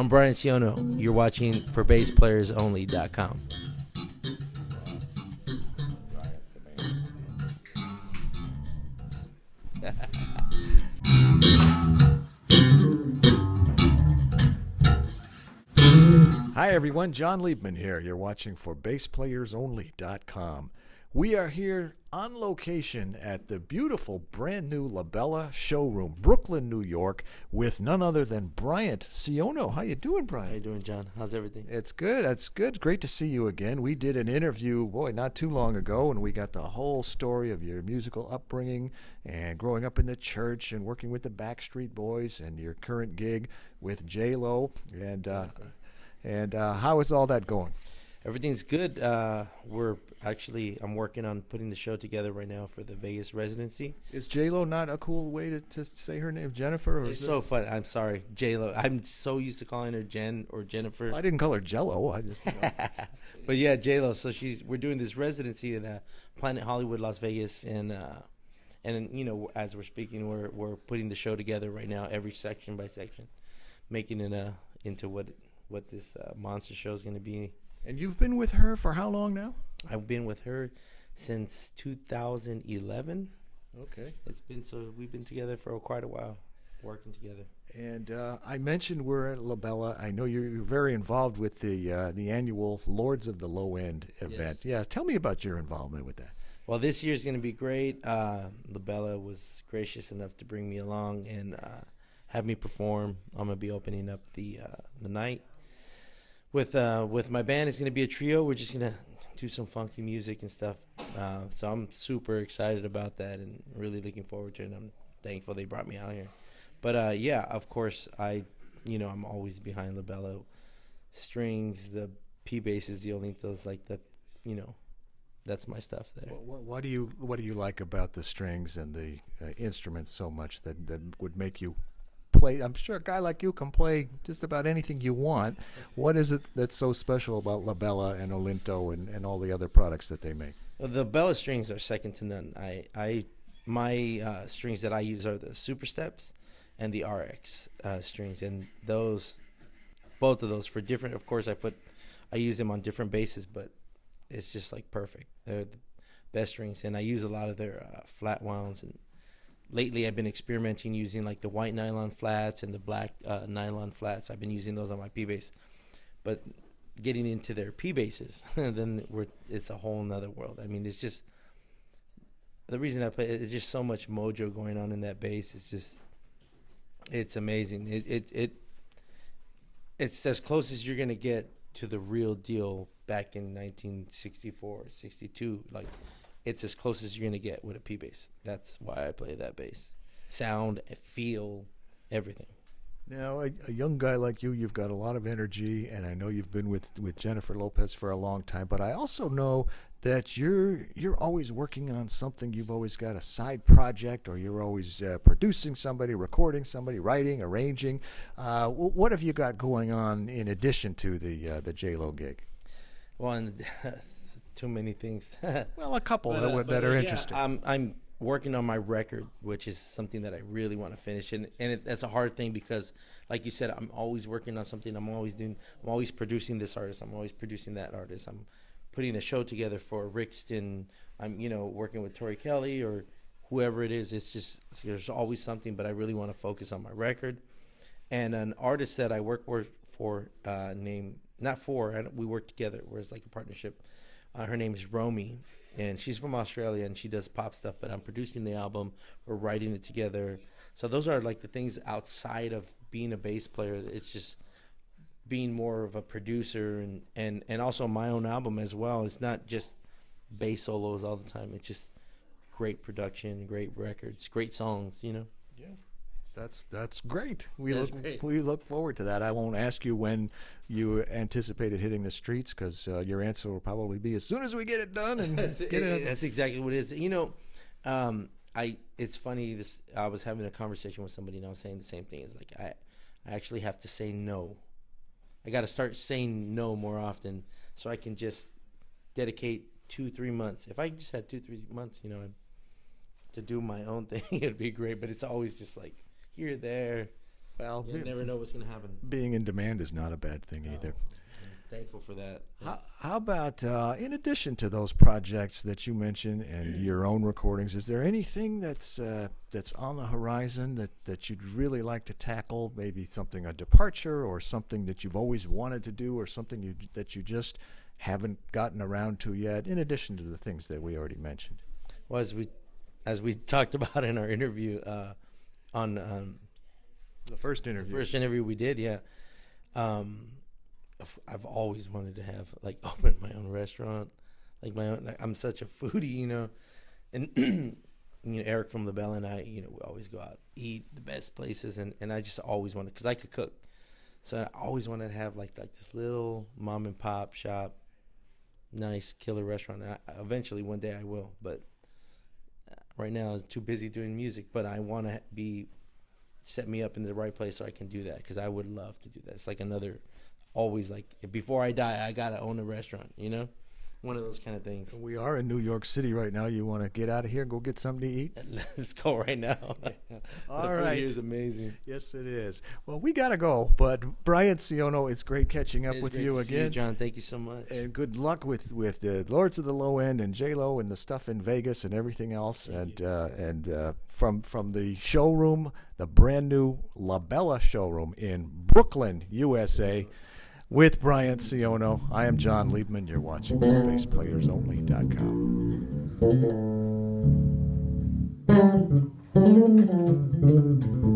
I'm Bryant Siono. You're watching for BassPlayersOnly.com. Hi everyone, Jon Liebman here. You're watching for BassPlayersOnly.com. We are here on location at the beautiful brand new La Bella showroom, Brooklyn, New York, with none other than Bryant Siono. How you doing, Bryant? How you doing, John? How's everything? It's good. That's good. Great to see you again. We did an interview, not too long ago, and we got the whole story of your musical upbringing and growing up in the church and working with the Backstreet Boys and your current gig with J-Lo. And how is all that going? Everything's good. I'm working on putting the show together right now for the Vegas residency. Is J-Lo not a cool way to say her name, Jennifer? Or it's so fun. I'm sorry, J-Lo. I'm so used to calling her Jen or Jennifer. I didn't call her Jello. I just. But yeah, J-Lo. So we're doing this residency in Planet Hollywood, Las Vegas, and as we're speaking, we're putting the show together right now, every section by section, making it into what this monster show is going to be. And you've been with her for how long now? I've been with her since 2011. Okay. We've been together for quite a while, working together. And I mentioned we're at La Bella. I know you're very involved with the annual Lords of the Low End event. Yes. Yeah, tell me about your involvement with that. Well, this year's going to be great. La Bella was gracious enough to bring me along and have me perform. I'm going to be opening up the night. With my band, it's going to be a trio. We're just going to do some funky music and stuff. So I'm super excited about that and really looking forward to it. And I'm thankful they brought me out here. But yeah, of course, I'm always behind La Bella. Strings, the P basses, the Olintos, like that. That's my stuff there. What do you like about the strings and the instruments so much that would make you play? I'm sure a guy like you can play just about anything you want. What is it that's so special about La Bella and Olinto and all the other products that they make? Well, the Bella strings are second to none. My strings that I use are the Super Steps and the RX strings, and both of those for different. Of course, I use them on different basses, but it's just like perfect. They're the best strings, and I use a lot of their flat wounds. And lately, I've been experimenting using like the white nylon flats and the black nylon flats. I've been using those on my P bass, but getting into their P basses, then it's a whole nother world. I mean, it's just the reason I play it is just so much mojo going on in that bass. It's amazing. It's as close as you're gonna get to the real deal back in 1964, 62. Like, it's as close as you're going to get with a P bass. That's why I play that bass. Sound, feel, everything. Now, a young guy like you've got a lot of energy, and I know you've been with Jennifer Lopez for a long time, but I also know that you're always working on something. You've always got a side project, or you're always producing somebody, recording somebody, writing, arranging. What have you got going on in addition to the J-Lo gig? Well, too many things. Well, a couple that are interesting. I'm working on my record, which is something that I really want to finish, and that's a hard thing because, like you said, I'm always working on something. I'm always producing this artist. I'm always producing that artist. I'm putting a show together for Rixton. I'm working with Tori Kelly or whoever it is. It's just there's always something, but I really want to focus on my record. And an artist that I work for we work together. Where it's like a partnership. Her name is Romy, and she's from Australia, and she does pop stuff, but I'm producing the album. We're writing it together. So those are like the things outside of being a bass player. It's just being more of a producer and also my own album as well. It's not just bass solos all the time. It's just great production, great records, great songs, Yeah. That's great. We look forward to that. I won't ask you when you anticipated hitting the streets because your answer will probably be as soon as we get it done and That's exactly what it is. It's funny. I was having a conversation with somebody and I was saying the same thing. It's like I actually have to say no. I got to start saying no more often so I can just dedicate 2-3 months. If I just had 2-3 months, to do my own thing, it'd be great. But it's always just like here, there, Well, you never know what's going to happen. being in demand is not a bad thing either. I'm thankful for that. How about, in addition to those projects that you mentioned and your own recordings, is there anything that's on the horizon that you'd really like to tackle? Maybe something, a departure, or something that you've always wanted to do, or something that you just haven't gotten around to yet, in addition to the things that we already mentioned? Well, as we talked about in our interview on The first interview. first interview we did, yeah. I've always wanted to have open my own restaurant, like my own. I'm such a foodie, you know, and Eric from LaBelle and I, we always go out eat the best places, and I just always wanted, because I could cook, so I always wanted to have like this little mom and pop shop, nice killer restaurant. And eventually one day I will, but right now I'm too busy doing music. But I want to set me up in the right place so I can do that, because I would love to do that. It's like another, always like, before I die, I gotta own a restaurant, one of those kind of things. We are in New York City right now. You want to get out of here and go get something to eat? Let's go right now. All right. It is amazing. Yes, it is. Well, we got to go, but Bryant Siono, it's great catching up with you again. John, thank you so much. And good luck with the Lords of the Low End and J-Lo and the stuff in Vegas and everything else. From the showroom, the brand new La Bella showroom in Brooklyn, USA. With Bryant Siono, I am Jon Liebman. You're watching ForBassPlayersOnly.com.